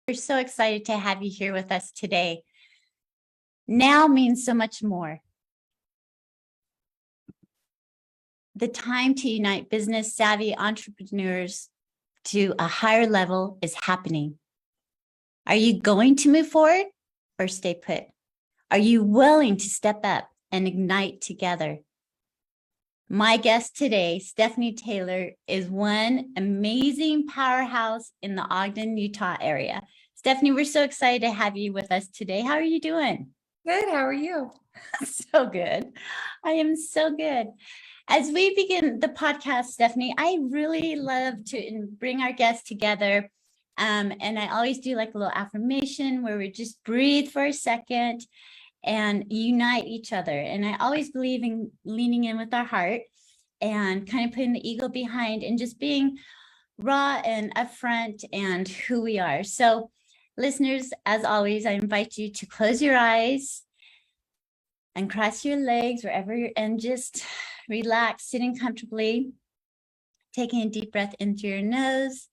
We're so excited to have you here with us today. Now means so much more. The time to unite business savvy entrepreneurs to a higher level is happening. Are you going to move forward or stay put? Are you willing to step up and ignite together? My guest today, Stephanie Taylor, is one amazing powerhouse in the Ogden, Utah area. Stephanie, we're so excited to have you with us today. How are you doing? Good. How are you? So good. I am so good. As we begin the podcast, Stephanie, I really love to bring our guests together. And I always do like a little affirmation where we just breathe for a second and unite each other. And I always believe in leaning in with our heart and kind of putting the ego behind and just being raw and upfront and who we are. So listeners, as always, I invite you to close your eyes and cross your legs wherever you're, and just relax, sitting comfortably, taking a deep breath in through your nose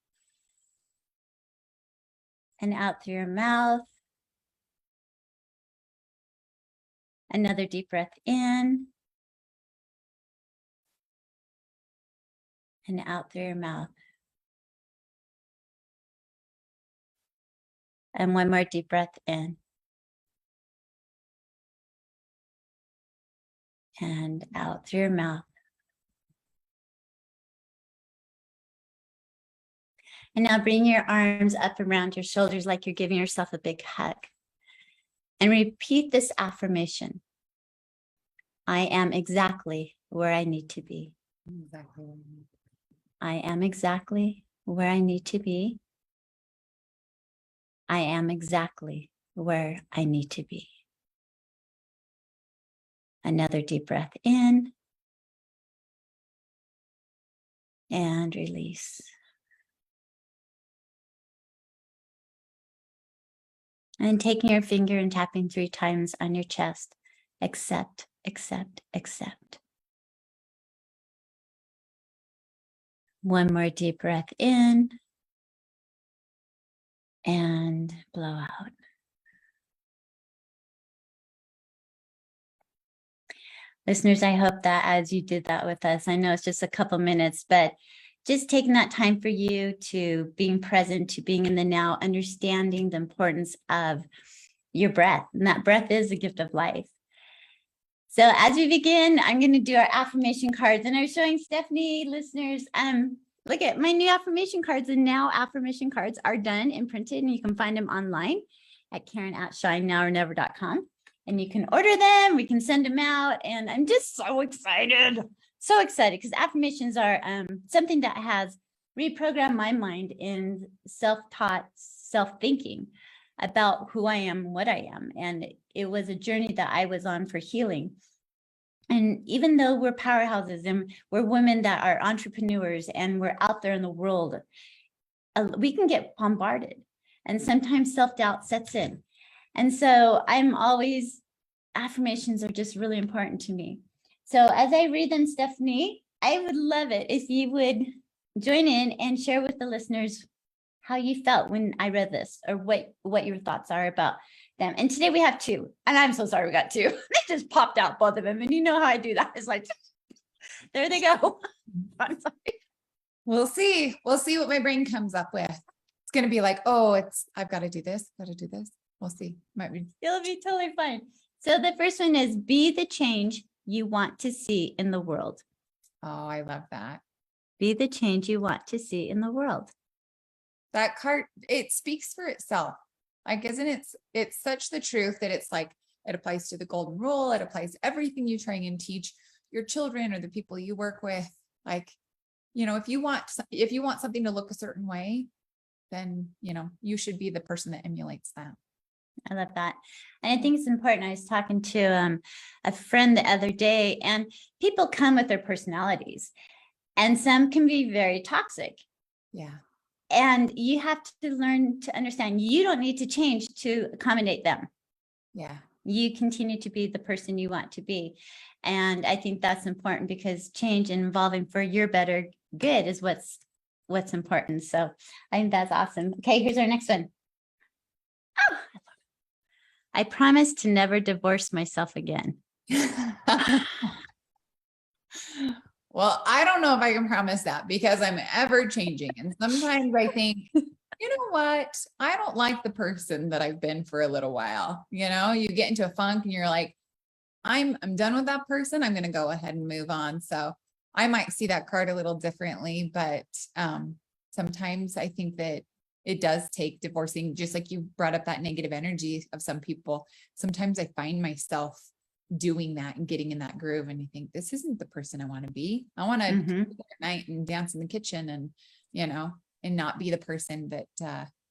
and out through your mouth. Another deep breath in and out through your mouth. And one more deep breath in and out through your mouth. And now bring your arms up around your shoulders like you're giving yourself a big hug. And repeat this affirmation. I am exactly where I need to be. I am exactly where I need to be. I am exactly where I need to be. Another deep breath in and release. And taking your finger and tapping 3 times on your chest. Accept, accept, accept. One more deep breath in and blow out. Listeners, I hope that as you did that with us, I know it's just a couple minutes, but just taking that time for you to being present, to being in the now, understanding the importance of your breath. And that breath is a gift of life. So as we begin, I'm going to do our affirmation cards. And I'm showing Stephanie, listeners, look at my new affirmation cards. And now affirmation cards are done and printed, and you can find them online at Karen@shinenowornever.com. And you can order them, we can send them out. And I'm just so excited because affirmations are something that has reprogrammed my mind in self-taught, self-thinking about who I am and what I am. And it was a journey that I was on for healing. And even though we're powerhouses and we're women that are entrepreneurs and we're out there in the world, we can get bombarded. And sometimes self-doubt sets in. And so affirmations are just really important to me. So as I read them, Stephanie, I would love it if you would join in and share with the listeners how you felt when I read this, or what your thoughts are about them. And today we have 2, and I'm so sorry we got 2. They just popped out, both of them. And you know how I do that. It's like, there they go. I'm sorry. We'll see what my brain comes up with. It's going to be like, I've got to do this, We'll see. It'll be totally fine. So the first one is be the change you want to see in the world. Oh, I love that. Be the change you want to see in the world. That card, it speaks for itself. Like, it's such the truth that it's like, it applies to the golden rule. It applies to everything you train and teach your children or the people you work with. Like, if you want something to look a certain way, then, you should be the person that emulates that. I love that. And I think it's important. I was talking to a friend the other day, and people come with their personalities, and some can be very toxic. Yeah. And you have to learn to understand you don't need to change to accommodate them. Yeah. You continue to be the person you want to be. And I think that's important because change and evolving for your better good is what's important. So I think that's awesome. Okay, here's our next one. I promise to never divorce myself again. Well, I don't know if I can promise that because I'm ever changing. And sometimes I think, you know what? I don't like the person that I've been for a little while. You know, you get into a funk and you're like, I'm done with that person. I'm going to go ahead and move on. So I might see that card a little differently, but sometimes I think that it does take divorcing, just like you brought up that negative energy of some people. Sometimes I find myself doing that and getting in that groove, and you think, this isn't the person I want to be. I want to Mhm. at night and dance in the kitchen and, you know, and not be the person that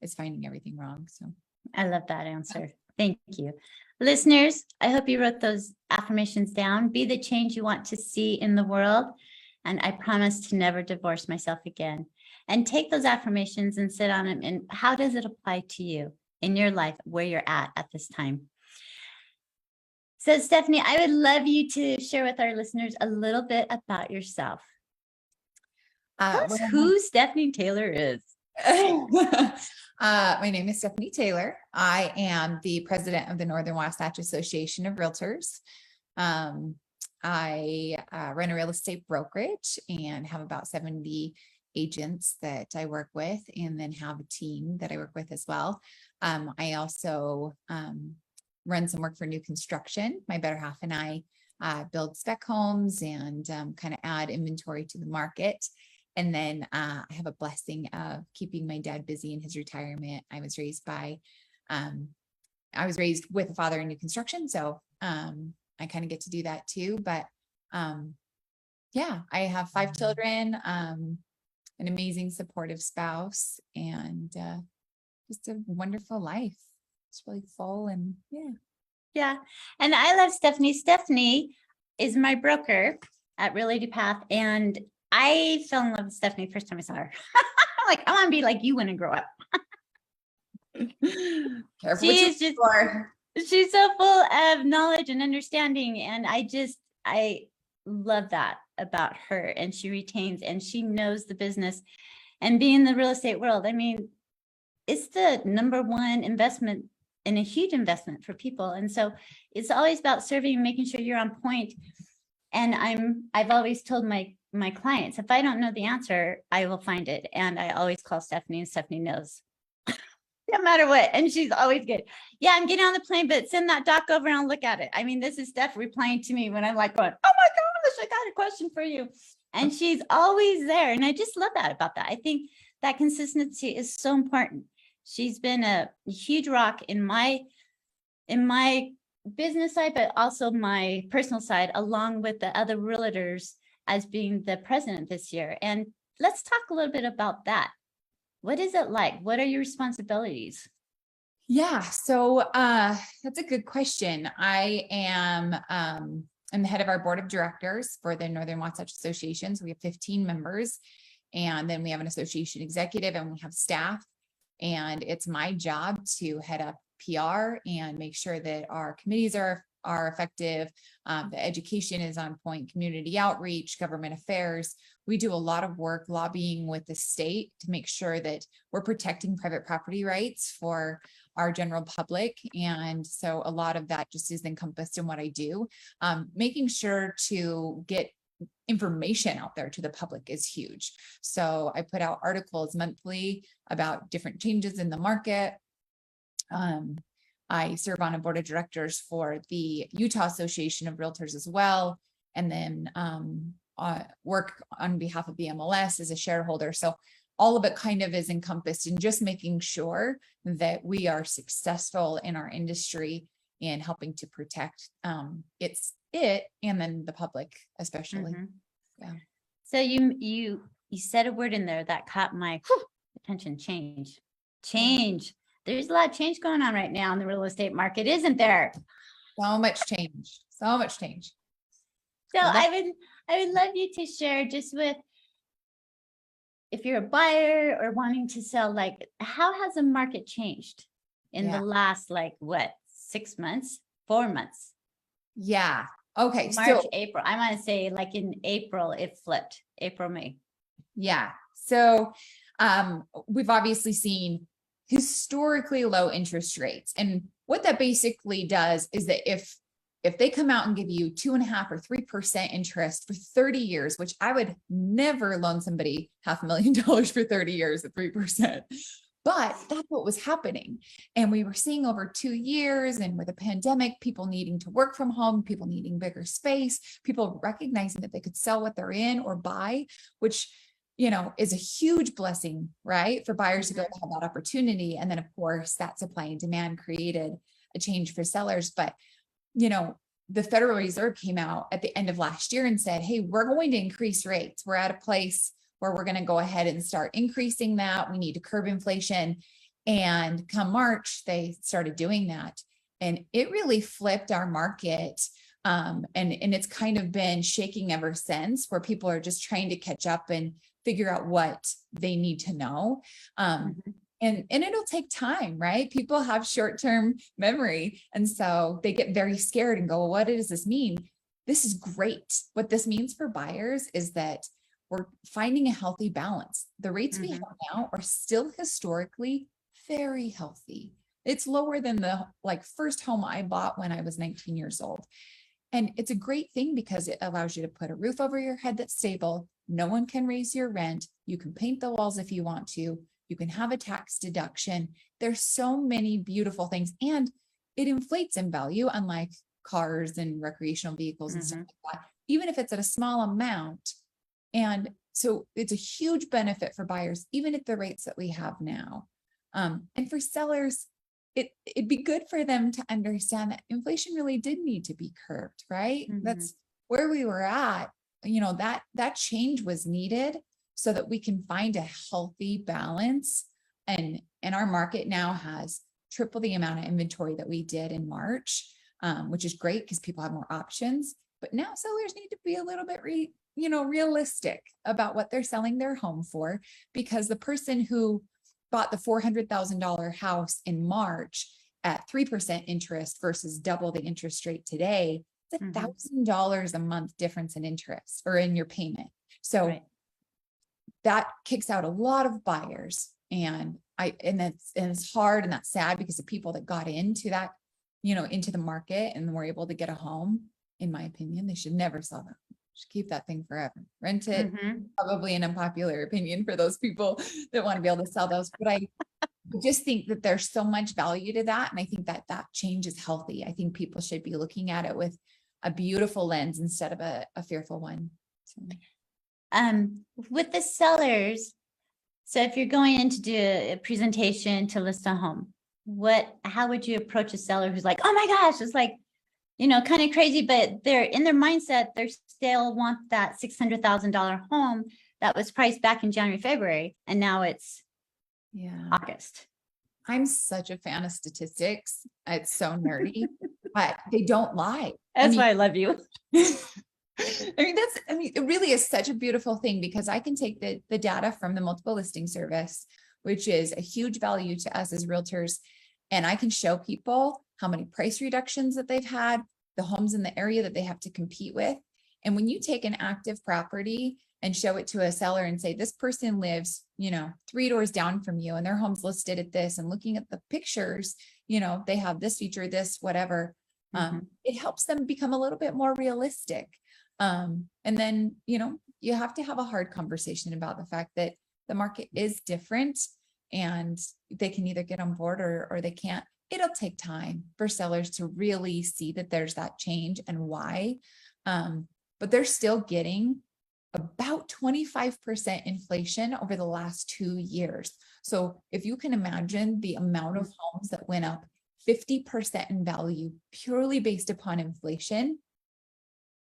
is finding everything wrong. So I love that answer. Thank you. Listeners, I hope you wrote those affirmations down. Be the change you want to see in the world. And I promise to never divorce myself again. And take those affirmations and sit on them. And how does it apply to you in your life, where you're at this time? So, Stephanie, I would love you to share with our listeners a little bit about yourself. Tell us who Stephanie Taylor is. My name is Stephanie Taylor. I am the president of the Northern Wasatch Association of Realtors. I run a real estate brokerage and have about 70 agents that I work with, and then have a team that I work with as well. I also run some work for new construction. My better half and I build spec homes and kind of add inventory to the market. And then I have a blessing of keeping my dad busy in his retirement. I was raised with a father in new construction. So I kind of get to do that too. But yeah, I have 5 children, an amazing supportive spouse, and just a wonderful life. It's really full and yeah. Yeah. And I love Stephanie. Stephanie is my broker at Real Lady Path. And I fell in love with Stephanie the first time I saw her. I'm like, I want to be like you when I grow up. She's so full of knowledge and understanding. And I love that about her. And she retains and she knows the business. And being in the real estate world, I mean, it's the number one investment and a huge investment for people. And so it's always about serving and making sure you're on point. And I've always told my clients, if I don't know the answer, I will find it. And I always call Stephanie, and Stephanie knows no matter what. And she's always good. Yeah, I'm getting on the plane, but send that doc over and I'll look at it. I mean, this is Steph replying to me when I'm like going, oh my gosh, I got a question for you. And she's always there. And I just love that about that. I think that consistency is so important. She's been a huge rock in my business side, but also my personal side, along with the other realtors as being the president this year. And let's talk a little bit about that. What is it like? What are your responsibilities? Yeah, so that's a good question. I am I'm the head of our board of directors for the Northern Wasatch Association. So we have 15 members, and then we have an association executive and we have staff. And it's my job to head up PR and make sure that our committees are effective. The education is on point, community outreach, government affairs. We do a lot of work lobbying with the state to make sure that we're protecting private property rights for our general public. And so a lot of that just is encompassed in what I do. Making sure to get information out there to the public is huge. So I put out articles monthly about different changes in the market. I serve on a board of directors for the Utah Association of Realtors as well, and then work on behalf of the MLS as a shareholder. So all of it kind of is encompassed in just making sure that we are successful in our industry and helping to protect it and then the public especially. Mm-hmm. Yeah. So you said a word in there that caught my attention. Change. There's a lot of change going on right now in the real estate market, isn't there? So much change. So I would love you to share just with, if you're a buyer or wanting to sell, like, how has the market changed in the last, 6 months, 4 months? Yeah. Okay. March, April. I want to say like in April, it flipped. April, May. Yeah. So we've obviously seen historically low interest rates. And what that basically does is that if they come out and give you 2.5 or 3% interest for 30 years, which I would never loan somebody $500,000 for 30 years at 3%. But that's what was happening. And we were seeing over 2 years, and with a pandemic, people needing to work from home, people needing bigger space, people recognizing that they could sell what they're in or buy, which, you know, is a huge blessing, right? For buyers to be able to have that opportunity. And then of course that supply and demand created a change for sellers. But, you know, the Federal Reserve came out at the end of last year and said, hey, we're going to increase rates. We're at a place where we're going to go ahead and start increasing that. We need to curb inflation. And come March, they started doing that. And it really flipped our market. And it's kind of been shaking ever since, where people are just trying to catch up and figure out what they need to know. And it'll take time, right? People have short-term memory. And so they get very scared and go, well, what does this mean? This is great. What this means for buyers is that we're finding a healthy balance. The rates we have now are still historically very healthy. It's lower than the first home I bought when I was 19 years old. And it's a great thing because it allows you to put a roof over your head that's stable. No one can raise your rent. You can paint the walls if you want to. You can have a tax deduction. There's so many beautiful things, and it inflates in value, unlike cars and recreational vehicles and stuff like that, even if it's at a small amount. And so it's a huge benefit for buyers, even at the rates that we have now. And for sellers, it'd be good for them to understand that inflation really did need to be curbed, right? That's where we were at. You know, that change was needed so that we can find a healthy balance. And our market now has triple the amount of inventory that we did in March, which is great because people have more options. But now sellers need to be a little bit realistic about what they're selling their home for, because the person who bought the $400,000 house in March at 3% interest versus double the interest rate today, it's $1,000 a month difference in interest or in your payment. So that kicks out a lot of buyers. And it's hard, and that's sad because the people that got into that, into the market and were able to get a home, in my opinion, they should never sell them. Should keep that thing forever. Rent it. Probably an unpopular opinion for those people that want to be able to sell those. But I just think that there's so much value to that. And I think that change is healthy. I think people should be looking at it with a beautiful lens instead of a fearful one. So. With the sellers, so if you're going in to do a presentation to list a home, how would you approach a seller who's like, oh my gosh, it's like, kind of crazy, but they're in their mindset, they still want that $600,000 home that was priced back in January, February, and now it's August. I'm such a fan of statistics. It's so nerdy, but they don't lie. That's why I love you. It really is such a beautiful thing, because I can take the data from the multiple listing service, which is a huge value to us as realtors. And I can show people how many price reductions that they've had, the homes in the area that they have to compete with. And when you take an active property and show it to a seller and say, this person lives, 3 doors down from you, and their home's listed at this, and looking at the pictures, they have this feature, this, whatever, it helps them become a little bit more realistic. And then, you have to have a hard conversation about the fact that the market is different, and they can either get on board or they can't. It'll take time for sellers to really see that there's that change and why. But they're still getting about 25% inflation over the last 2 years. So if you can imagine the amount of homes that went up 50% in value purely based upon inflation,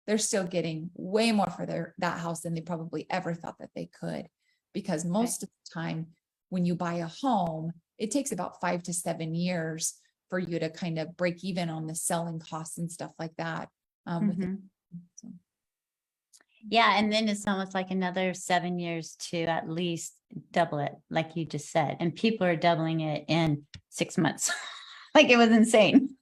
they're still getting way more for that house than they probably ever thought that they could. Because most of the time when you buy a home, it takes about 5 to 7 years for you to kind of break even on the selling costs and stuff like that. Yeah. And then it's almost like another 7 years to at least double it, like you just said. And people are doubling it in 6 months. Like, it was insane.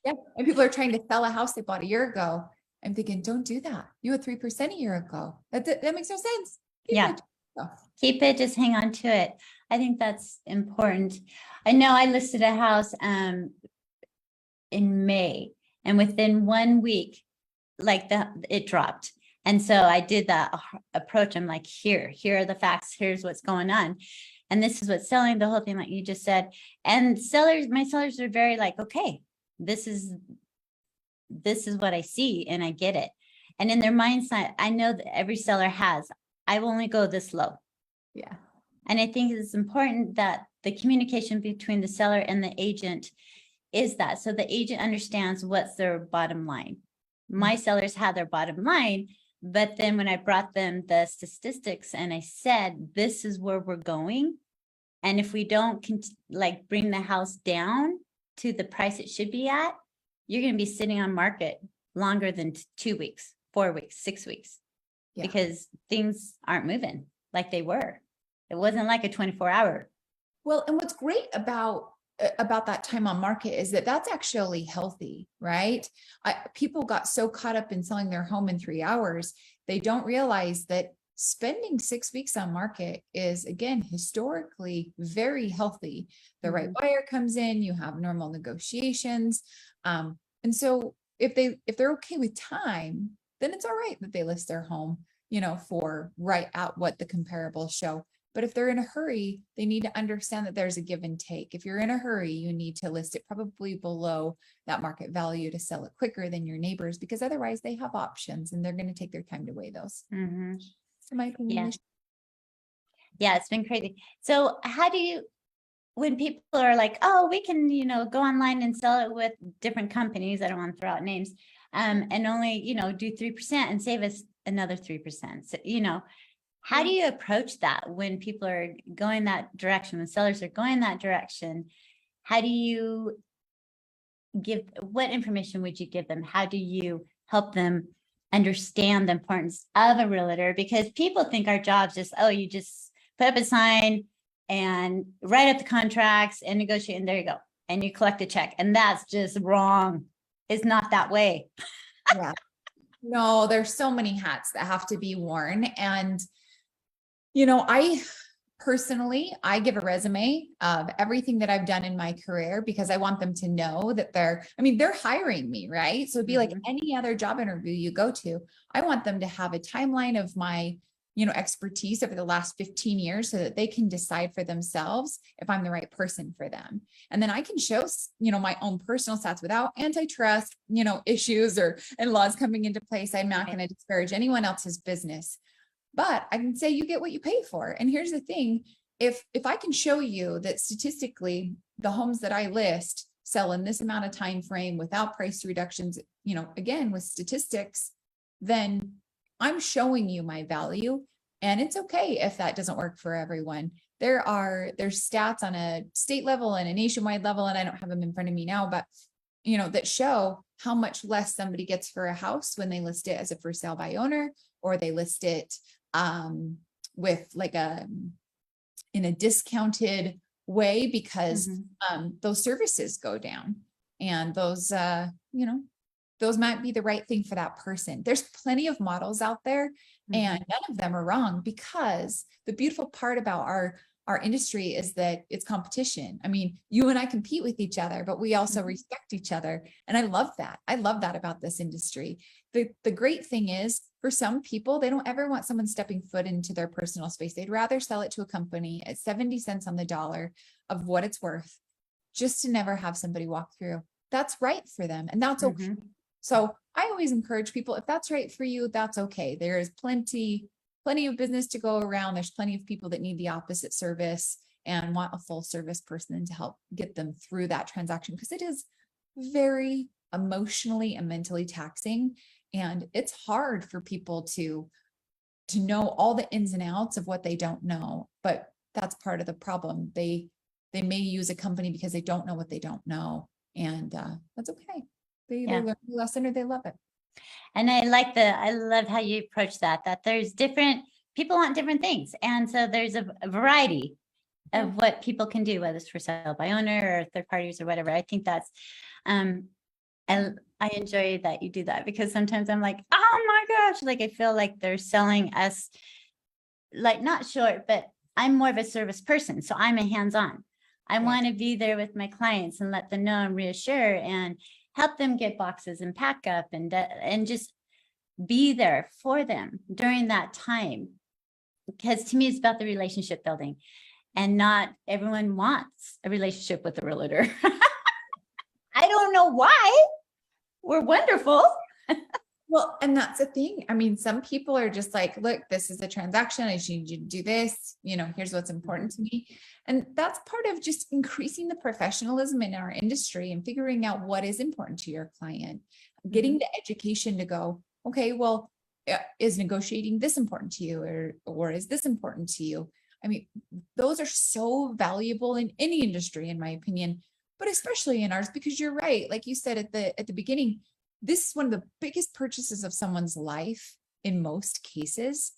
Yeah. And people are trying to sell a house they bought a year ago. I'm thinking, don't do that. You had 3% a year ago. That makes no sense. Yeah. So, Keep it, just hang on to it. I think that's important. I know I listed a house in May, and within 1 week, like it dropped. And so I did that approach. I'm like, here are the facts. Here's what's going on. And this is what's selling, the whole thing, like you just said. And my sellers are very like, okay, this is what I see and I get it. And in their mindset, I know that every seller has, I will only go this low. yeah. And I think it's important that the communication between the seller and the agent is that. So the agent understands what's their bottom line. My sellers had their bottom line, but then when I brought them the statistics and I said, this is where we're going. And if we don't like bring the house down to the price it should be at, you're going to be sitting on market longer than 2 weeks, 4 weeks, 6 weeks, because things aren't moving like they were. It wasn't like a 24-hour. Well, and what's great about that time on market is that that's actually healthy, right? People got so caught up in selling their home in 3 hours, they don't realize that spending 6 weeks on market is, again, historically very healthy. The right buyer comes in, you have normal negotiations. And so if they're okay with time, then it's all right that they list their home, for right at what the comparables show. But if they're in a hurry, they need to understand that there's a give and take. If you're in a hurry, you need to list it probably below that market value to sell it quicker than your neighbors, because otherwise they have options and they're going to take their time to weigh those. So my opinion is. Yeah, it's been crazy. So how do you, when people are like, oh, we can, go online and sell it with different companies, I don't want to throw out names, and only, do 3% and save us another 3%. So, how do you approach that when people are going that direction, when sellers are going that direction? How do you what information would you give them? How do you help them understand the importance of a realtor? Because people think our job's just, oh, you just put up a sign and write up the contracts and negotiate, and there you go. And you collect a check. And that's just wrong. It's not that way. Yeah. No, there's so many hats that have to be worn. And I personally, I give a resume of everything that I've done in my career, because I want them to know that they're hiring me, right? So it'd be like any other job interview you go to. I want them to have a timeline of my, expertise over the last 15 years so that they can decide for themselves if I'm the right person for them. And then I can show, my own personal stats without antitrust, issues and laws coming into place. I'm not going to disparage anyone else's business. But I can say you get what you pay for. And here's the thing. If I can show you that statistically, the homes that I list sell in this amount of time frame without price reductions, again, with statistics, then I'm showing you my value. And it's okay if that doesn't work for everyone. There's stats on a state level and a nationwide level, and I don't have them in front of me now, but that show how much less somebody gets for a house when they list it as a for sale by owner, or they list it with like in a discounted way, because those services go down, and those those might be the right thing for that person. There's plenty of models out there, and none of them are wrong, because the beautiful part about our industry is that it's competition. I mean, you and I compete with each other, but we also respect each other. And I love that. I love that about this industry. The great thing is, for some people, they don't ever want someone stepping foot into their personal space. They'd rather sell it to a company at 70 cents on the dollar of what it's worth, just to never have somebody walk through. That's right for them. And that's okay. So I always encourage people, if that's right for you, that's okay. There is plenty of business to go around. There's plenty of people that need the opposite service and want a full service person to help get them through that transaction, because it is very emotionally and mentally taxing. And it's hard for people to know all the ins and outs of what they don't know, but that's part of the problem. They may use a company because they don't know what they don't know. And that's okay. They either learn the lesson or they love it. And I love how you approach that there's people want different things. And so there's a variety of what people can do, whether it's for sale by owner or third parties or whatever. I think that's, and I enjoy that you do that, because sometimes I'm like, oh my gosh, like I feel like they're selling us like not short, but I'm more of a service person. So I'm a hands-on. I Right. want to be there with my clients and let them know and reassure and help them get boxes and pack up and just be there for them during that time. Because to me, it's about the relationship building, and not everyone wants a relationship with a realtor. I don't know why. We're wonderful. Well, and that's the thing. I mean, some people are just like, look, this is a transaction. I just need you to do this. You know, here's what's important to me. And that's part of just increasing the professionalism in our industry and figuring out what is important to your client, getting the education to go, okay, well, is negotiating this important to you, or is this important to you? I mean, those are so valuable in any industry, in my opinion, but especially in ours, because you're right. Like you said at the beginning, this is one of the biggest purchases of someone's life in most cases.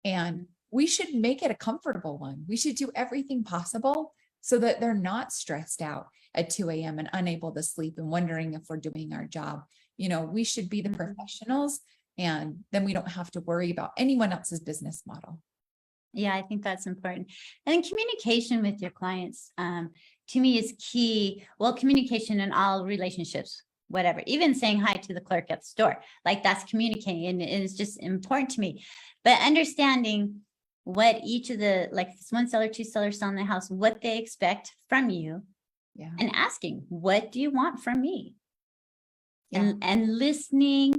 And we should make it a comfortable one. We should do everything possible so that they're not stressed out at 2 a.m. and unable to sleep and wondering if we're doing our job. You know, we should be the professionals, and then we don't have to worry about anyone else's business model. Yeah, I think that's important. And then communication with your clients, to me, is key. Well, communication in all relationships, whatever, even saying hi to the clerk at the store, like that's communicating, and it's just important to me. But understanding what each of the, like if it's one seller, two sellers selling the house, what they expect from you, Yeah. and asking, what do you want from me? Yeah. And listening,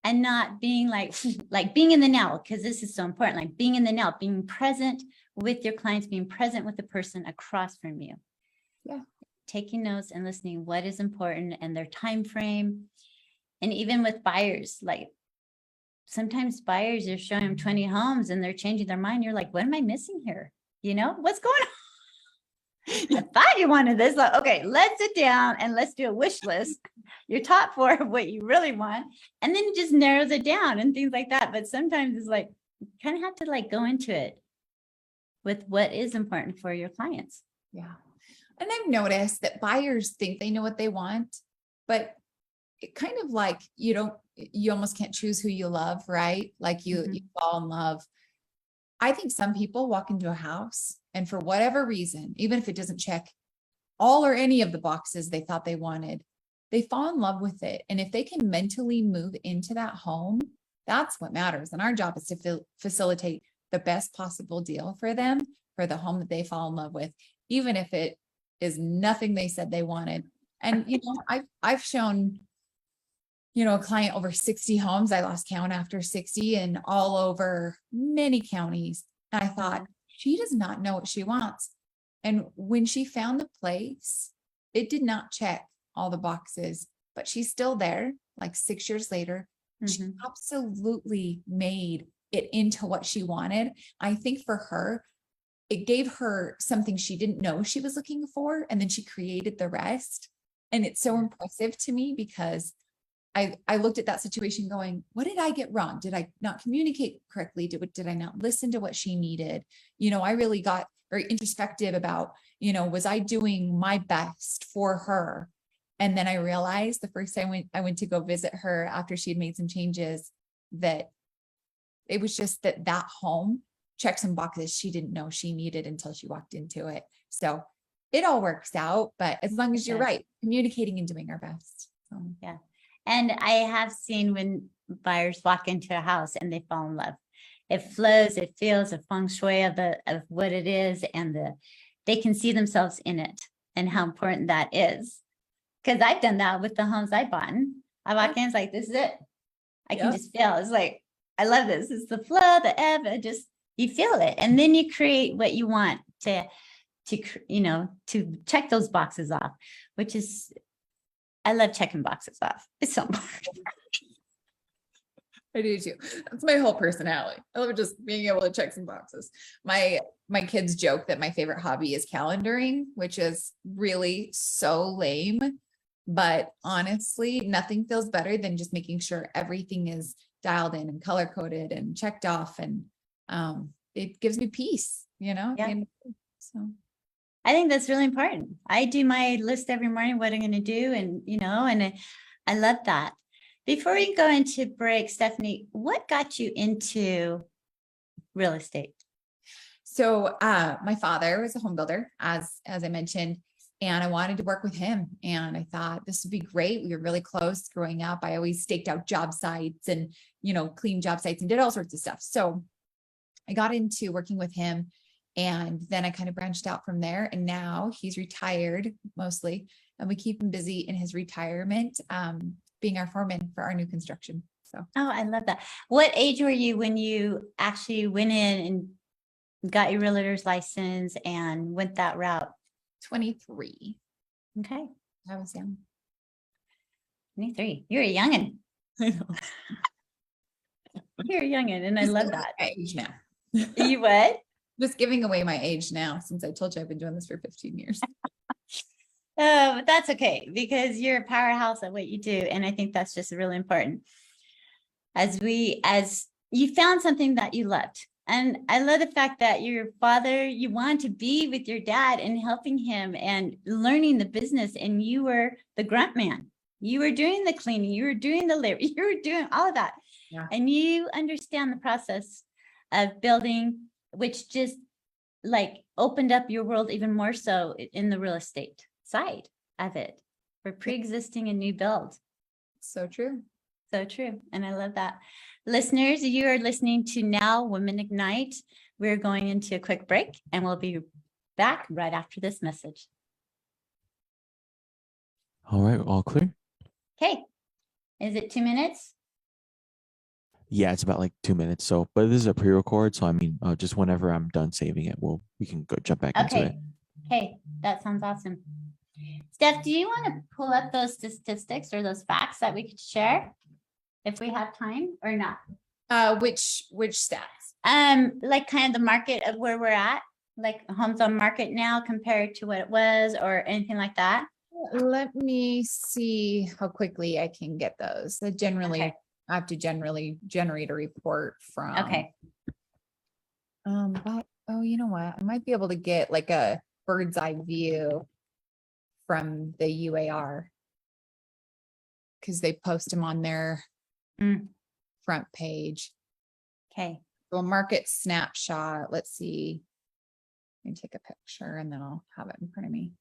and not being like being in the now, because this is so important, like being in the now, being present with your clients, being present with the person across from you. Yeah. Taking notes and listening what is important and their time frame. And even with buyers, like sometimes buyers, you're showing them 20 homes and they're changing their mind. You're like, what am I missing here? You know, what's going on? I thought you wanted this. Like, okay, let's sit down and let's do a wish list, your top 4 of what you really want. And then it just narrows it down and things like that. But sometimes it's like, you kind of have to like go into it with what is important for your clients. Yeah. And I've noticed that buyers think they know what they want, but it kind of like, you almost can't choose who you love, right? Like you fall in love. I think some people walk into a house and for whatever reason, even if it doesn't check all or any of the boxes they thought they wanted, they fall in love with it. And if they can mentally move into that home, that's what matters. And our job is to facilitate the best possible deal for them, for the home that they fall in love with, even if it is nothing they said they wanted. And, I've shown, a client over 60 homes. I lost count after 60, and all over many counties. And I thought, she does not know what she wants. And when she found the place, it did not check all the boxes, but she's still there, like 6 years later. She absolutely made it into what she wanted. I think for her, it gave her something she didn't know she was looking for, and then she created the rest. And it's so impressive to me because I looked at that situation going, what did I get wrong? Did I not communicate correctly? Did I not listen to what she needed? I really got very introspective about, was I doing my best for her? And then I realized the first time I went to go visit her after she had made some changes, that it was just that home checked some boxes she didn't know she needed until she walked into it. So it all works out, but as long as you're right, communicating and doing our best. So. Yeah. And I have seen when buyers walk into a house and they fall in love, it flows, it feels the feng shui of what it is, and they can see themselves in it and how important that is. Because I've done that with the homes I bought. I walk in, it's like, this is it. I can just feel, it's like, I love this. It's the flow, the ebb, you feel it. And then you create what you want to check those boxes off, which is, I love checking boxes off. It's so important. I do too. That's my whole personality. I love just being able to check some boxes. My kids joke that my favorite hobby is calendaring, which is really so lame. But honestly, nothing feels better than just making sure everything is dialed in and color coded and checked off. And it gives me peace, Yeah. So I think that's really important. I do my list every morning, what I'm going to do. And, and I love that. Before we go into break, Stephanie, what got you into real estate? So my father was a home builder, as I mentioned, and I wanted to work with him. And I thought this would be great. We were really close growing up. I always staked out job sites and, cleaned job sites and did all sorts of stuff. So I got into working with him, and then I kind of branched out from there. And now he's retired mostly, and we keep him busy in his retirement, being our foreman for our new construction. So, Oh, I love that. What age were you when you actually went in and got your realtor's license and went that route? 23. Okay, I was young. 23. You're a youngin. I know. You're a youngin, and I love that. My age now. You what? Just giving away my age now, since I told you I've been doing this for 15 years. But that's okay, because you're a powerhouse at what you do. And I think that's just really important. As you found something that you loved. And I love the fact that your father, you wanted to be with your dad and helping him and learning the business. And you were the grunt man. You were doing the cleaning, you were doing the labor, you were doing all of that. Yeah. And you understand the process of building, which just like opened up your world even more so in the real estate side of it for pre-existing and new build. So true. So true. And I love that. Listeners, you are listening to Now Women Ignite. We're going into a quick break, and we'll be back right after this message. All right, all clear? Okay. Is it 2 minutes? Yeah, it's about like 2 minutes. So, but this is a pre-record, so I mean, just whenever I'm done saving it, we can go jump back into it. Okay. Okay. That sounds awesome. Steph, do you want to pull up those statistics or those facts that we could share if we have time or not? Which stats? Like kind of the market of where we're at, like homes on market now compared to what it was or anything like that. Let me see how quickly I can get those. Okay. I have to generally generate a report from. Okay. But you know what? I might be able to get like a bird's eye view from the UAR, because they post them on their front page. Okay. Little market snapshot. Let's see. Let me take a picture and then I'll have it in front of me.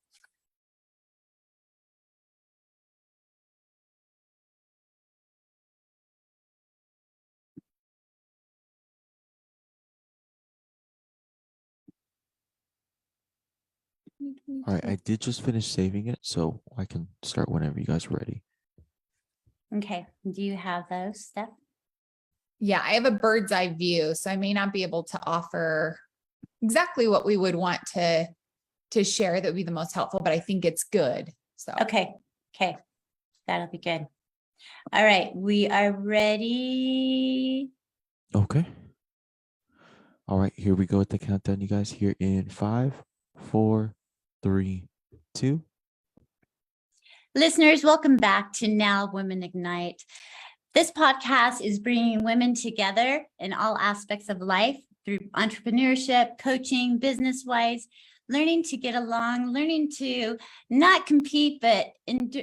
All right, I did just finish saving it, so I can start whenever you guys are ready. Okay. Do you have those, Steph? Yeah, I have a bird's eye view, so I may not be able to offer exactly what we would want to share that would be the most helpful, but I think it's good. So Okay. Okay. That'll be good. All right. We are ready. Okay. All right, here we go with the countdown, you guys. Here in 5, 4, 3, 2. Listeners, welcome back to Now Women Ignite. This podcast is bringing women together in all aspects of life through entrepreneurship, coaching, business-wise, learning to get along, learning to not compete, but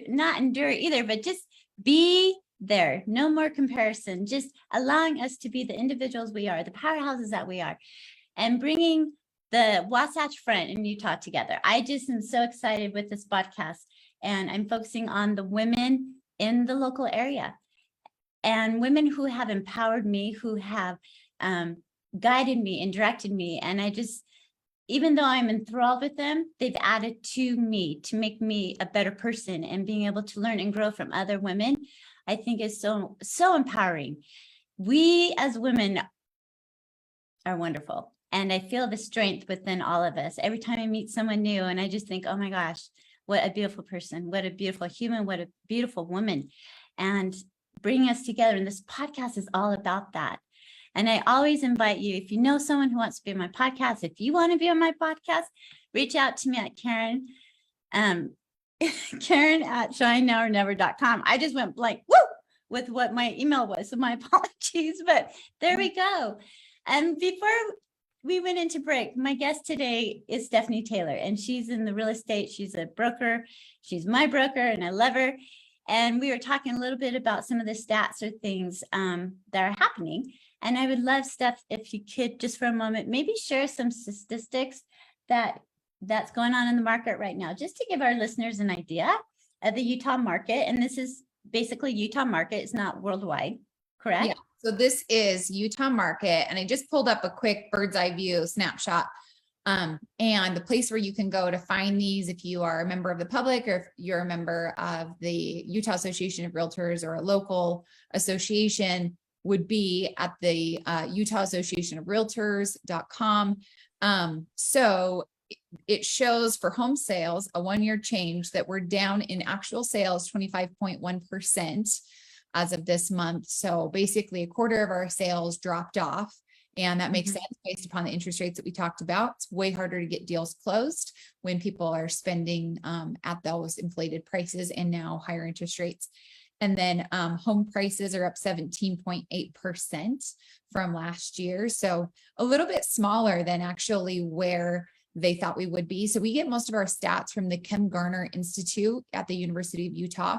not endure either, but just be there. No more comparison, just allowing us to be the individuals we are, the powerhouses that we are, and bringing the Wasatch Front in Utah together. I just am so excited with this podcast, and I'm focusing on the women in the local area and women who have empowered me, who have guided me and directed me. And I just, even though I'm enthralled with them, they've added to me to make me a better person, and being able to learn and grow from other women, I think is so empowering. We as women are wonderful. And I feel the strength within all of us every time I meet someone new. And I just think, oh my gosh, what a beautiful person, what a beautiful human, what a beautiful woman. And bringing us together. And this podcast is all about that. And I always invite you, if you know someone who wants to be on my podcast, if you want to be on my podcast, reach out to me at Karen, Karen at shinenowornever.com. I just went blank, with what my email was. So my apologies, but there we go. And before we went into break, my guest today is Stephanie Taylor, and she's in the real estate. She's a broker. She's my broker, and I love her. And we were talking a little bit about some of the stats or things that are happening. And I would love, Steph, if you could just for a moment, maybe share some statistics that's going on in the market right now, just to give our listeners an idea of the Utah market. And this is basically Utah market. It's not worldwide, correct? Yeah. So this is Utah market. And I just pulled up a quick bird's eye view snapshot. And the place where you can go to find these, if you are a member of the public or if you're a member of the Utah Association of Realtors or a local association, would be at the Utah Association of Realtors.com. So it shows for home sales a 1-year change that we're down in actual sales 25.1% as of this month. So basically a quarter of our sales dropped off. And that makes sense based upon the interest rates that we talked about. It's way harder to get deals closed when people are spending at those inflated prices and now higher interest rates. And then home prices are up 17.8% from last year. So a little bit smaller than actually where they thought we would be. So we get most of our stats from the Ken Garner Institute at the University of Utah.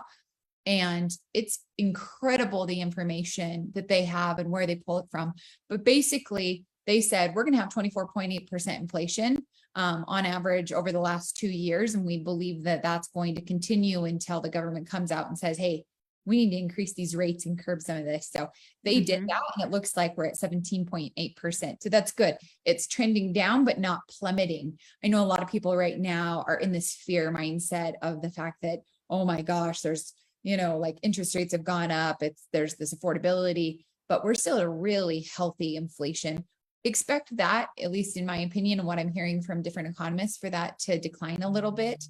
And it's incredible the information that they have and where they pull it from. But basically, they said we're going to have 24.8% inflation on average over the last 2 years. And we believe that that's going to continue until the government comes out and says, hey, we need to increase these rates and curb some of this. So they did that. And it looks like we're at 17.8%. So that's good. It's trending down, but not plummeting. I know a lot of people right now are in this fear mindset of the fact that, oh my gosh, there's, like interest rates have gone up. There's this affordability, but we're still at a really healthy inflation. Expect that, at least in my opinion, and what I'm hearing from different economists, for that to decline a little bit.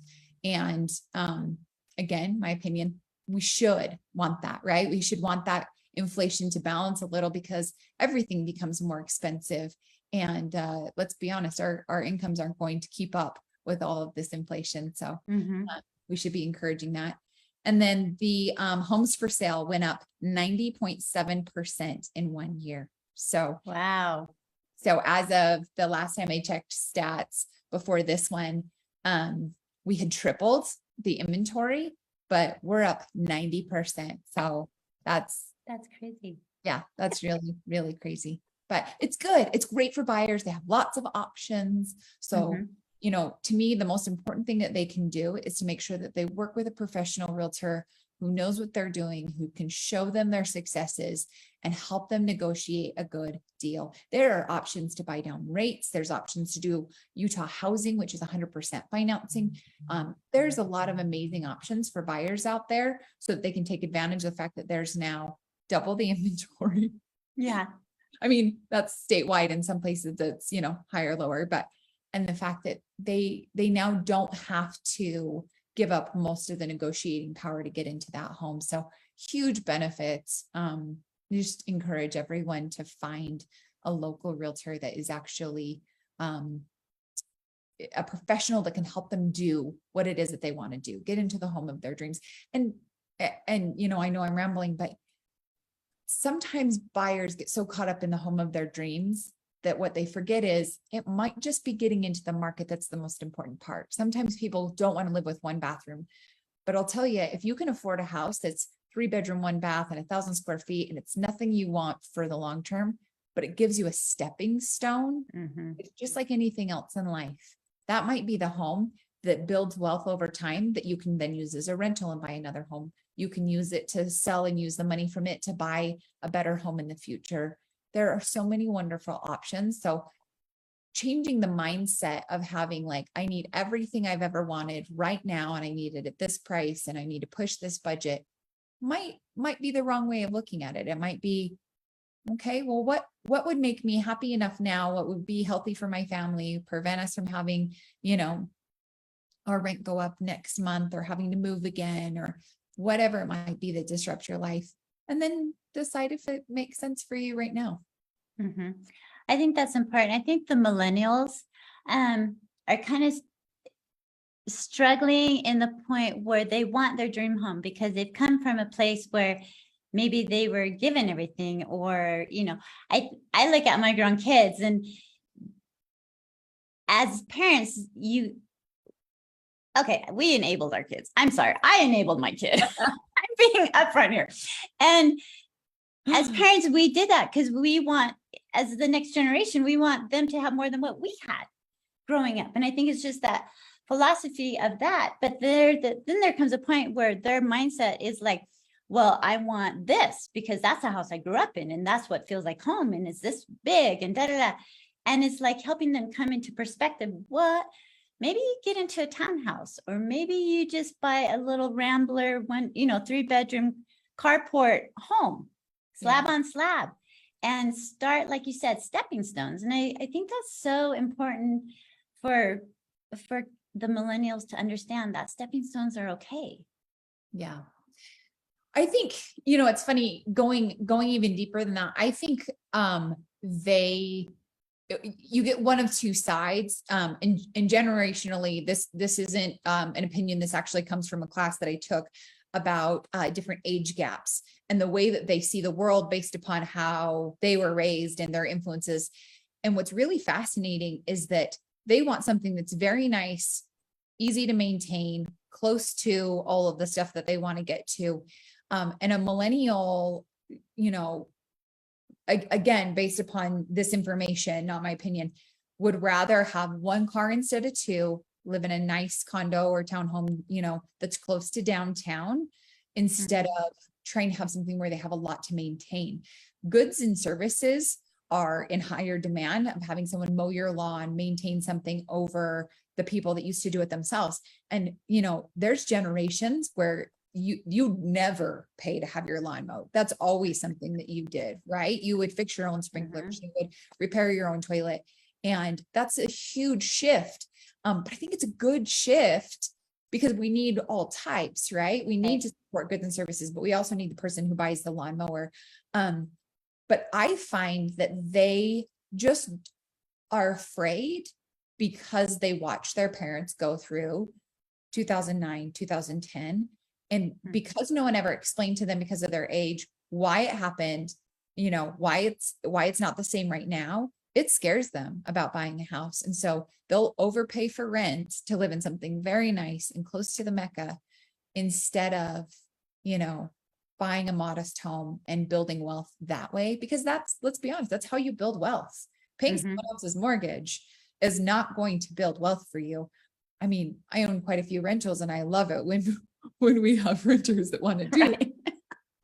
And again, my opinion, we should want that, right? We should want that inflation to balance a little because everything becomes more expensive. And let's be honest, our incomes aren't going to keep up with all of this inflation. So we should be encouraging that. And then the homes for sale went up 90.7% in 1 year. So, wow. So as of the last time I checked stats before this one, we had tripled the inventory, but we're up 90%. So that's crazy. Yeah, that's really, really crazy, but it's good. It's great for buyers. They have lots of options. So to me, the most important thing that they can do is to make sure that they work with a professional realtor who knows what they're doing, who can show them their successes and help them negotiate a good deal. There are options to buy down rates. There's options to do Utah housing, which is 100% financing. There's a lot of amazing options for buyers out there so that they can take advantage of the fact that there's now double the inventory. Yeah. I mean, that's statewide. In some places it's, higher, lower, and the fact that they now don't have to give up most of the negotiating power to get into that home. So huge benefits. Just encourage everyone to find a local realtor that is actually a professional that can help them do what it is that they want to do, get into the home of their dreams. And I know I'm rambling, but sometimes buyers get so caught up in the home of their dreams that what they forget is it might just be getting into the market that's the most important part. Sometimes people don't want to live with 1 bathroom, but I'll tell you, if you can afford a house that's 3 bedroom, 1 bath and 1,000 square feet, and it's nothing you want for the long term, but it gives you a stepping stone, it's just like anything else in life. That might be the home that builds wealth over time that you can then use as a rental and buy another home. You can use it to sell and use the money from it to buy a better home in the future. There are so many wonderful options. So changing the mindset of having I need everything I've ever wanted right now, and I need it at this price, and I need to push this budget might be the wrong way of looking at it. It might be, okay, well, what would make me happy enough now? What would be healthy for my family, prevent us from having, our rent go up next month or having to move again or whatever it might be that disrupts your life. And then decide if it makes sense for you right now. I think that's important. I think the millennials are kind of struggling in the point where they want their dream home because they've come from a place where maybe they were given everything, or I look at my grown kids, and as parents, we enabled our kids. I'm sorry, I enabled my kid. I'm being upfront here. And as parents, we did that because we want, as the next generation, we want them to have more than what we had growing up. And I think it's just that philosophy of that. But then there comes a point where their mindset is like, well, I want this because that's the house I grew up in, and that's what feels like home, and it's this big, and da da da. And it's like helping them come into perspective. What? Maybe you get into a townhouse, or maybe you just buy a little Rambler, 3-bedroom carport home, slab on slab, and start, like you said, stepping stones. And I think that's so important for the millennials to understand that stepping stones are okay. Yeah. I think, it's funny going even deeper than that. I think you get one of two sides. And generationally, this isn't an opinion. This actually comes from a class that I took about different age gaps and the way that they see the world based upon how they were raised and their influences. And what's really fascinating is that they want something that's very nice, easy to maintain, close to all of the stuff that they want to get to. And a millennial, again, based upon this information, not my opinion, would rather have one car instead of two, live in a nice condo or townhome, that's close to downtown, instead of trying to have something where they have a lot to maintain. Goods and services are in higher demand of having someone mow your lawn, maintain something over the people that used to do it themselves. And, there's generations where you never pay to have your lawn mowed. That's always something that you did, right? You would fix your own sprinklers, you would repair your own toilet. And that's a huge shift. But I think it's a good shift because we need all types, right? We need to support goods and services, but we also need the person who buys the lawnmower. But I find that they just are afraid because they watched their parents go through 2009, 2010. And because no one ever explained to them, because of their age, why it happened, why it's not the same right now, it scares them about buying a house. And so they'll overpay for rent to live in something very nice and close to the Mecca instead of, buying a modest home and building wealth that way. Because let's be honest, that's how you build wealth. Paying someone else's mortgage is not going to build wealth for you. I mean, I own quite a few rentals and I love it when we have renters that want to do it.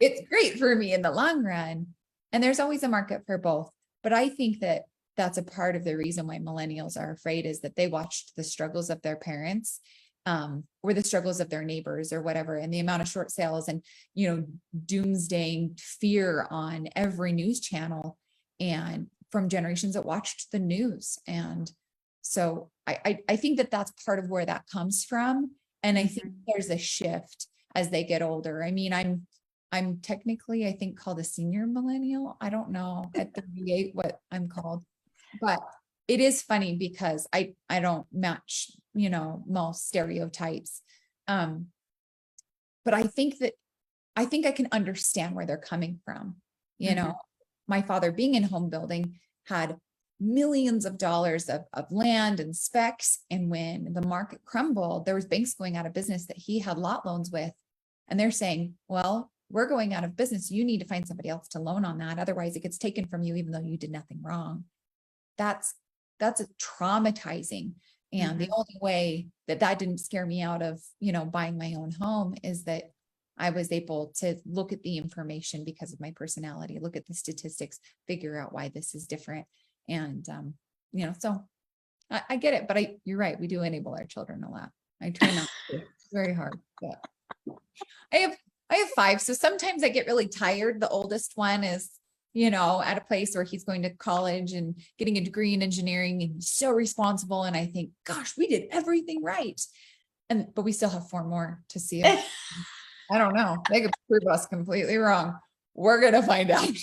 It's great for me in the long run. And there's always a market for both. But I think that that's a part of the reason why millennials are afraid, is that they watched the struggles of their parents, or the struggles of their neighbors or whatever, and the amount of short sales and, doomsday fear on every news channel, and from generations that watched the news. And so I think that that's part of where that comes from. And I think there's a shift as they get older. I mean, I'm technically, I think, called a senior millennial. I don't know at 38 what I'm called, but it is funny because I don't match, most stereotypes. But I think I can understand where they're coming from. My father, being in home building, had millions of dollars of land and specs. And when the market crumbled, there was banks going out of business that he had lot loans with. And they're saying, well, we're going out of business. You need to find somebody else to loan on that. Otherwise it gets taken from you, even though you did nothing wrong. That's a traumatizing. And the only way that didn't scare me out of, buying my own home is that I was able to look at the information because of my personality, look at the statistics, figure out why this is different. And, so I get it, but you're right. We do enable our children a lot. I try not to. It's very hard, but I have 5. So sometimes I get really tired. The oldest one is, at a place where he's going to college and getting a degree in engineering, and he's so responsible. And I think, gosh, we did everything right. But we still have 4 more to see it. I don't know. They could prove us completely wrong. We're going to find out.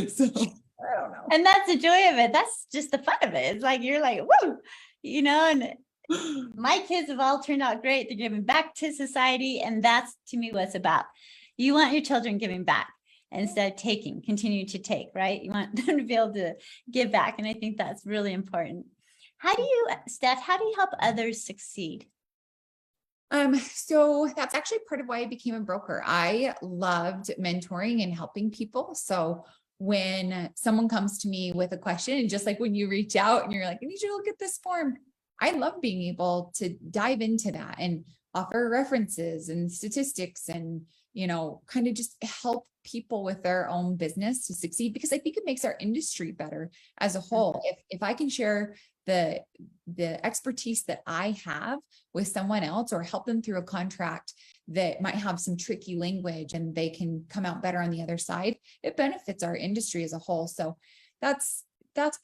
So I don't know. And that's the joy of it. That's just the fun of it. It's like, you're like, woo, and my kids have all turned out great. They're giving back to society. And that's, to me, what it's about. You want your children giving back instead of taking, continue to take, right? You want them to be able to give back. And I think that's really important. Steph, how do you help others succeed? So that's actually part of why I became a broker. I loved mentoring and helping people. So when someone comes to me with a question, and just like when you reach out and you're like, I need you to look at this form, I love being able to dive into that and offer references and statistics and, kind of just help people with their own business to succeed, because I think it makes our industry better as a whole. If I can share the expertise that I have with someone else, or help them through a contract that might have some tricky language and they can come out better on the other side, it benefits our industry as a whole. So that's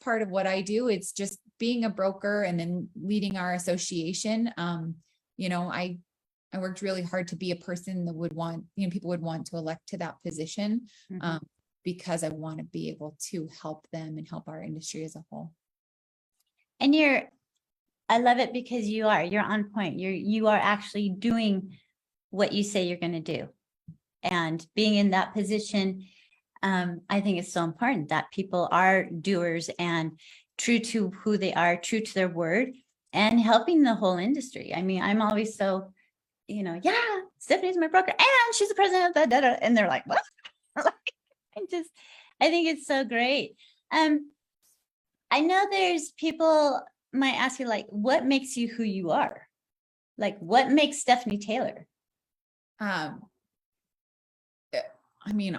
part of what I do. It's just being a broker and then leading our association. I worked really hard to be a person that would want, people would want to elect to that position, Mhm. because I want to be able to help them and help our industry as a whole. And I love it because you're on point. You are actually doing what you say you're going to do. And being in that position, I think it's so important that people are doers and true to who they are, true to their word, and helping the whole industry. I mean, I'm always so, yeah, Stephanie's my broker and she's the president of that, and they're like, what? I think it's so great. I know there's people might ask you, like, what makes you who you are? Like, what makes Stephanie Taylor?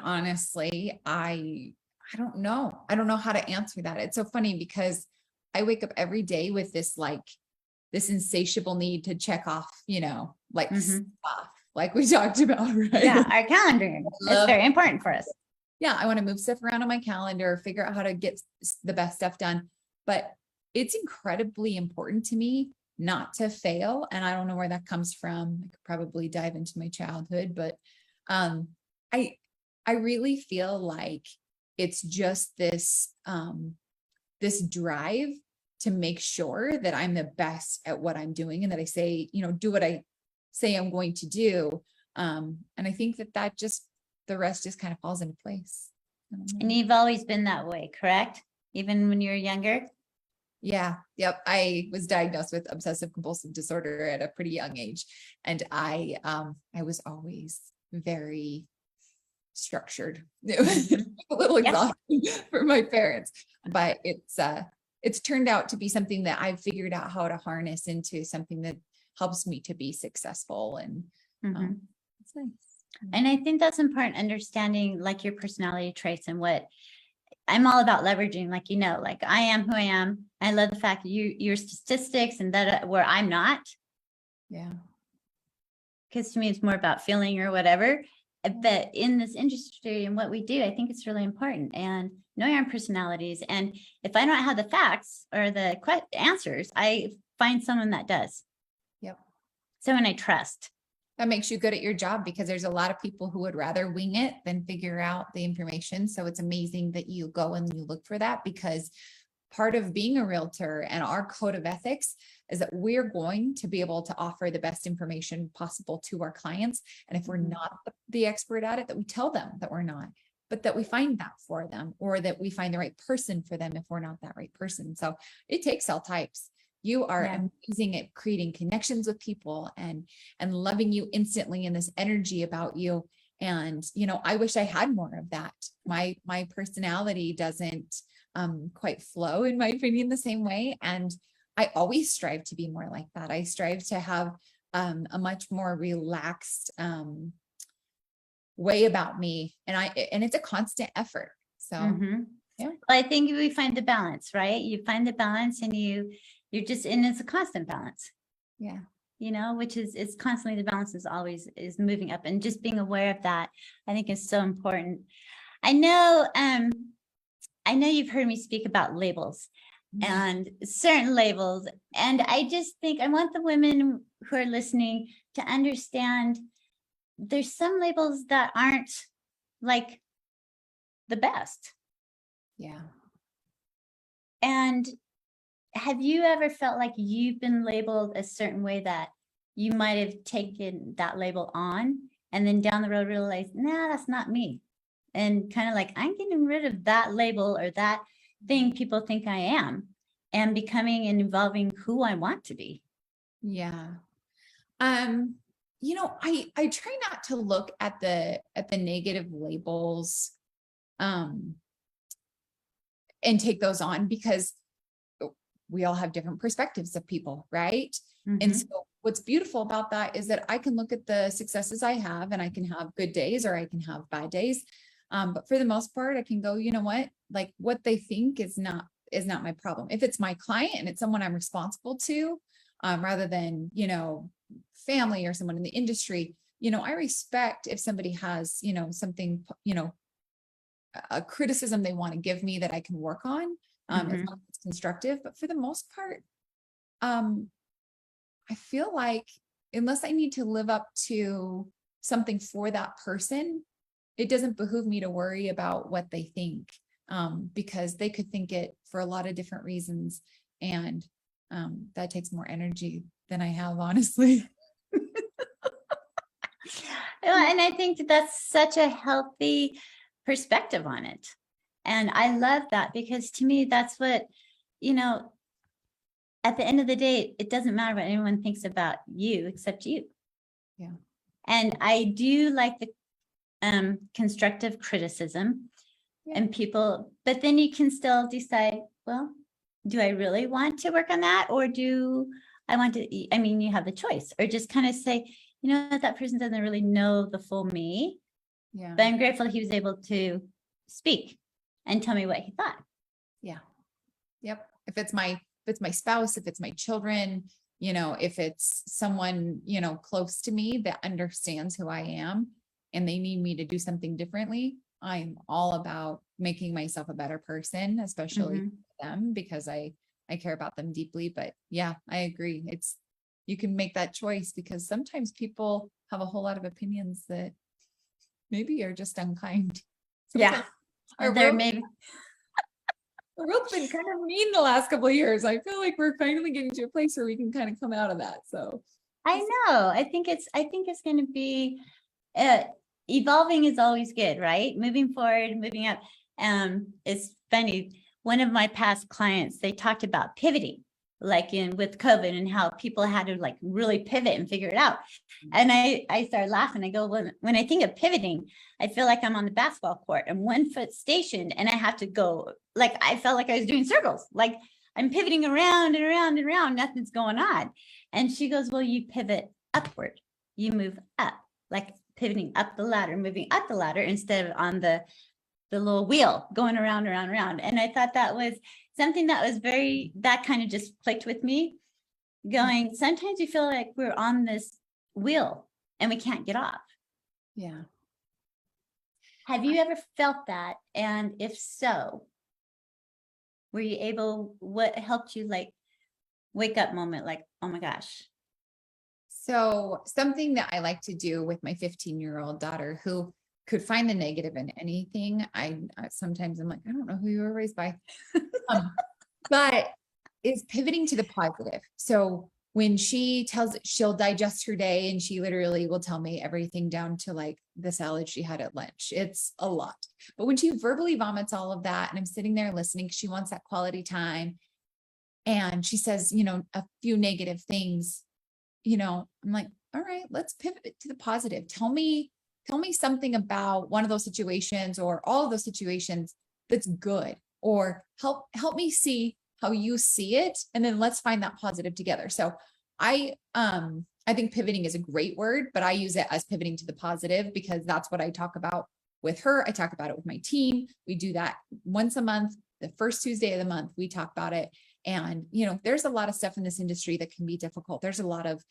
Honestly, I don't know. I don't know how to answer that. It's so funny because I wake up every day with this insatiable need to check off, stuff like we talked about, right? Yeah, our calendar. It's very important for us. Yeah, I want to move stuff around on my calendar, figure out how to get the best stuff done. But it's incredibly important to me not to fail. And I don't know where that comes from. I could probably dive into my childhood, but I really feel like it's just this drive to make sure that I'm the best at what I'm doing and that I say, do what I say I'm going to do. And I think that just, the rest just kind of falls into place. And you've always been that way, correct? Even when you were younger? Yeah. Yep. I was diagnosed with obsessive compulsive disorder at a pretty young age. And I was always very structured. It was a little exhausting for my parents, but it's turned out to be something that I've figured out how to harness into something that helps me to be successful. And it's nice. And I think that's important, understanding like your personality traits and what I'm all about leveraging, like I am who I am. I love the fact that your statistics and that where I'm not. Yeah. Because to me, it's more about feeling or whatever. But in this industry and what we do, I think it's really important, and knowing our personalities. And if I don't have the facts or the answers, I find someone that does. Yep. Someone I trust. That makes you good at your job, because there's a lot of people who would rather wing it than figure out the information. So it's amazing that you go and you look for that, because part of being a realtor and our code of ethics is that we're going to be able to offer the best information possible to our clients. And if we're not the expert at it, that we tell them that we're not, but that we find that for them, or that we find the right person for them if we're not that right person. So it takes all types. You are amazing at creating connections with people and loving you instantly, and this energy about you. And, I wish I had more of that. My personality doesn't quite flow, in my opinion, the same way. And I always strive to be more like that. I strive to have a much more relaxed way about me. And it's a constant effort. So yeah. Well, I think we find the balance, right? You find the balance, and you're just, and it's a constant balance. Yeah. Which is, it's constantly, the balance is always is moving up, and just being aware of that, I think, is so important. I know you've heard me speak about labels and certain labels. And I just think I want the women who are listening to understand there's some labels that aren't like the best. Yeah. And have you ever felt like you've been labeled a certain way that you might have taken that label on, and then down the road realized, nah, that's not me? And kind of like, I'm getting rid of that label or that thing people think I am, and becoming and evolving who I want to be. Yeah. I try not to look at the negative labels and take those on, because we all have different perspectives of people, right? And Mhm. so what's beautiful about that is that I can look at the successes I have, and I can have good days or I can have bad days. But for the most part, I can go, you know what, like what they think is not my problem. If it's my client and it's someone I'm responsible to, rather than, family or someone in the industry, I respect if somebody has, something, a criticism they want to give me that I can work on, as Mhm. long as it's constructive. But for the most part, I feel like unless I need to live up to something for that person, it doesn't behoove me to worry about what they think, because they could think it for a lot of different reasons. And that takes more energy than I have, honestly. And I think that's such a healthy perspective on it. And I love that, because to me, that's what, you know, at the end of the day, it doesn't matter what anyone thinks about you except you. Yeah. And I do like the constructive criticism Yeah. and people, but then you can still decide, well, do I really want to work on that? Or do I want to, I mean, you have the choice, or just kind of say, that person doesn't really know the full me, Yeah. but I'm grateful he was able to speak and tell me what he thought. Yeah. Yep. If it's my spouse, if it's my children, if it's someone, close to me that understands who I am and they need me to do something differently, I'm all about making myself a better person, especially Mhm. them, because I care about them deeply. But yeah, I agree. You can make that choice, because sometimes people have a whole lot of opinions that maybe are just unkind. Yeah. Sometimes our There world, may the world's been kind of mean the last couple of years. I feel like we're finally getting to a place where we can kind of come out of that. So I know. I think it's going to be evolving is always good, right? Moving forward, moving up. It's funny. One of my past clients, they talked about pivoting, like with COVID, and how people had to like really pivot and figure it out. And I started laughing. I go, well, when I think of pivoting, I feel like I'm on the basketball court and 1 foot stationed, and I have to go, like, I felt like I was doing circles, like I'm pivoting around and around and around, nothing's going on. And she goes, well, you pivot upward, you move up, like pivoting up the ladder, moving up the ladder instead of on the little wheel going around, around, around. And I thought that was something that was that kind of just clicked with me, going, sometimes we feel like we're on this wheel and we can't get off. yeah. Have you ever felt that? And if so, were you able, what helped you, like, wake up moment, like, oh my gosh. So something that I like to do with my 15-year-old daughter, who could find the negative in anything. Sometimes I'm like, I don't know who you were raised by, but is pivoting to the positive. So when she'll digest her day, and she literally will tell me everything down to like the salad she had at lunch. It's a lot. But when she verbally vomits all of that, and I'm sitting there listening, she wants that quality time, and she says, a few negative things, I'm like, all right, let's pivot to the positive. Tell me something about one of those situations or all of those situations that's good, or help me see how you see it. And then let's find that positive together. So I think pivoting is a great word, but I use it as pivoting to the positive, because that's what I talk about with her. I talk about it with my team. We do that once a month, the first Tuesday of the month, we talk about it. And, there's a lot of stuff in this industry that can be difficult. There's a lot of,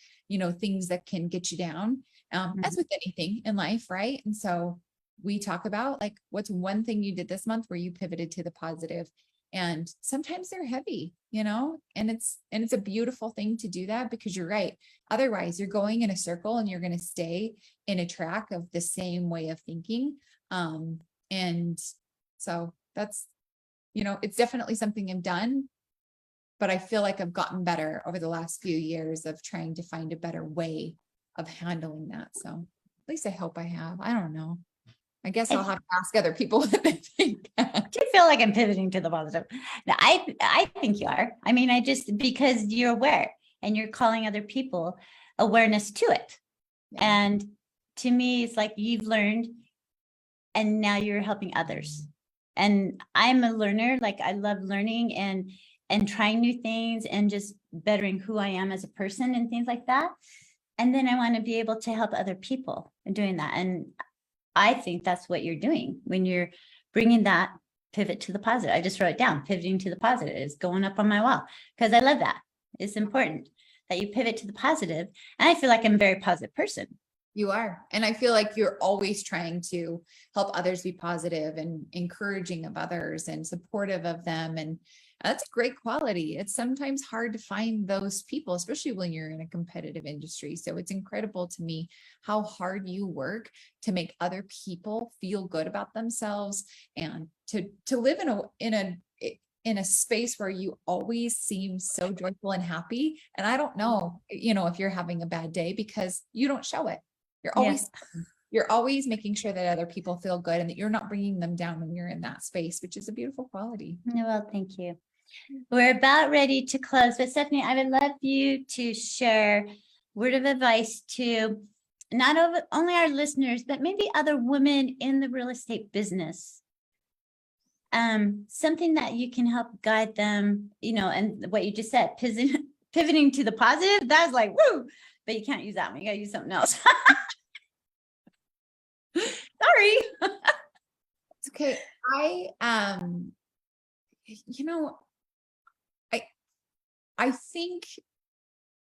things that can get you down, as with anything in life. Right. And so we talk about, like, what's one thing you did this month where you pivoted to the positive. And sometimes they're heavy, and it's a beautiful thing to do that, because you're right. Otherwise you're going in a circle and you're going to stay in a track of the same way of thinking. And so that's, it's definitely something I've done, but I feel like I've gotten better over the last few years of trying to find a better way of handling that. So at least I hope I have. I don't know. I guess I'll have to ask other people what they think. Do you feel like I'm pivoting to the positive? No, I think you are. I mean, because you're aware and you're calling other people awareness to it. Yeah. And to me, it's like you've learned and now you're helping others. And I'm a learner, like I love learning and trying new things and just bettering who I am as a person and things like that. And then I want to be able to help other people in doing that. And I think that's what you're doing when you're bringing that pivot to the positive. I just wrote it down, pivoting to the positive is going up on my wall because I love that. It's important that you pivot to the positive. And I feel like I'm a very positive person. You are. And I feel like you're always trying to help others be positive and encouraging of others and supportive of them. And that's a great quality. It's sometimes hard to find those people, especially when you're in a competitive industry. So it's incredible to me how hard you work to make other people feel good about themselves and to live in a space where you always seem so joyful and happy. And I don't know, if you're having a bad day because you don't show it. You're always making sure that other people feel good and that you're not bringing them down when you're in that space, which is a beautiful quality. Well, thank you. We're about ready to close, but Stephanie, I would love you to share word of advice to not only our listeners, but maybe other women in the real estate business. Something that you can help guide them, and what you just said, pivoting to the positive, that's like, woo, but you can't use that one. You got to use something else. Sorry. It's okay. I think,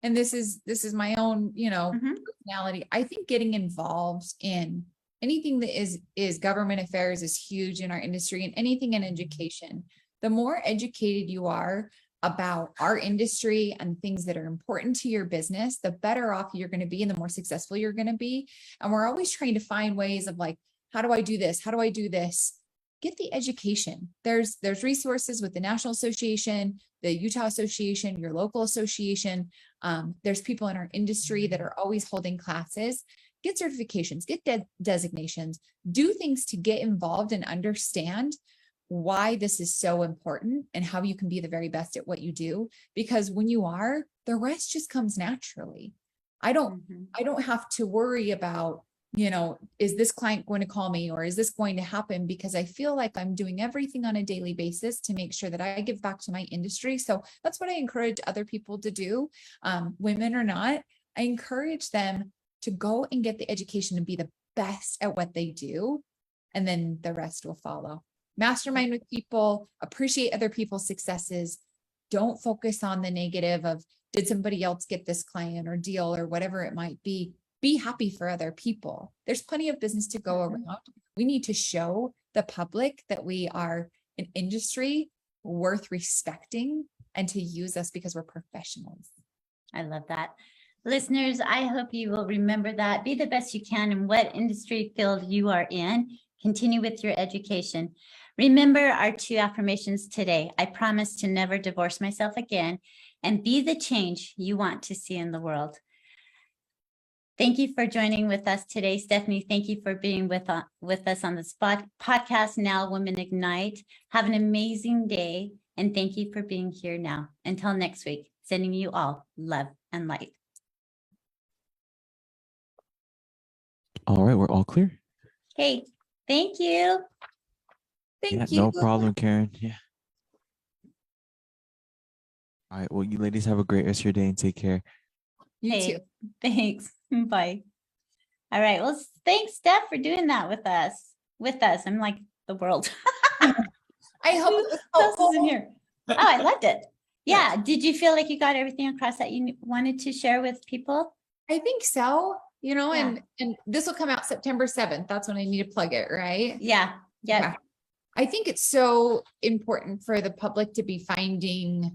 and this is my own, personality. I think getting involved in anything that is government affairs is huge in our industry, and anything in education. The more educated you are about our industry and things that are important to your business, the better off you're going to be and the more successful you're going to be. And we're always trying to find ways of like, how do I do this? How do I do this? Get the education. There's resources with the National Association, the Utah Association, your local association. There's people in our industry that are always holding classes. Get certifications, get designations, do things to get involved and understand why this is so important and how you can be the very best at what you do. Because when you are, the rest just comes naturally. I don't have to worry about, is this client going to call me or is this going to happen? Because I feel like I'm doing everything on a daily basis to make sure that I give back to my industry. So that's what I encourage other people to do, women or not. I encourage them to go and get the education and be the best at what they do. And then the rest will follow. Mastermind with people, appreciate other people's successes. Don't focus on the negative of, did somebody else get this client or deal or whatever it might be. Be happy for other people. There's plenty of business to go around. We need to show the public that we are an industry worth respecting and to use us because we're professionals. I love that. Listeners, I hope you will remember that. Be the best you can in what industry field you are in. Continue with your education. Remember our 2 affirmations today. I promise to never divorce myself again and be the change you want to see in the world. Thank you for joining with us today, Stephanie. Thank you for being with us on this podcast, Now Women Ignite. Have an amazing day, and thank you for being here now. Until next week, sending you all love and light. All right, we're all clear. Okay, thank you. Thank you. No problem, Karen. Yeah. All right. Well, you ladies have a great rest of your day and take care. You too. Thanks. Bye. All right. Well, thanks, Steph, for doing that with us. I'm like the world. I hope it was Who else helpful. is in here? Oh, I loved it. Yeah. Did you feel like you got everything across that you wanted to share with people? I think so, and this will come out September 7th. That's when I need to plug it, right? Yeah. Yeah. I think it's so important for the public to be finding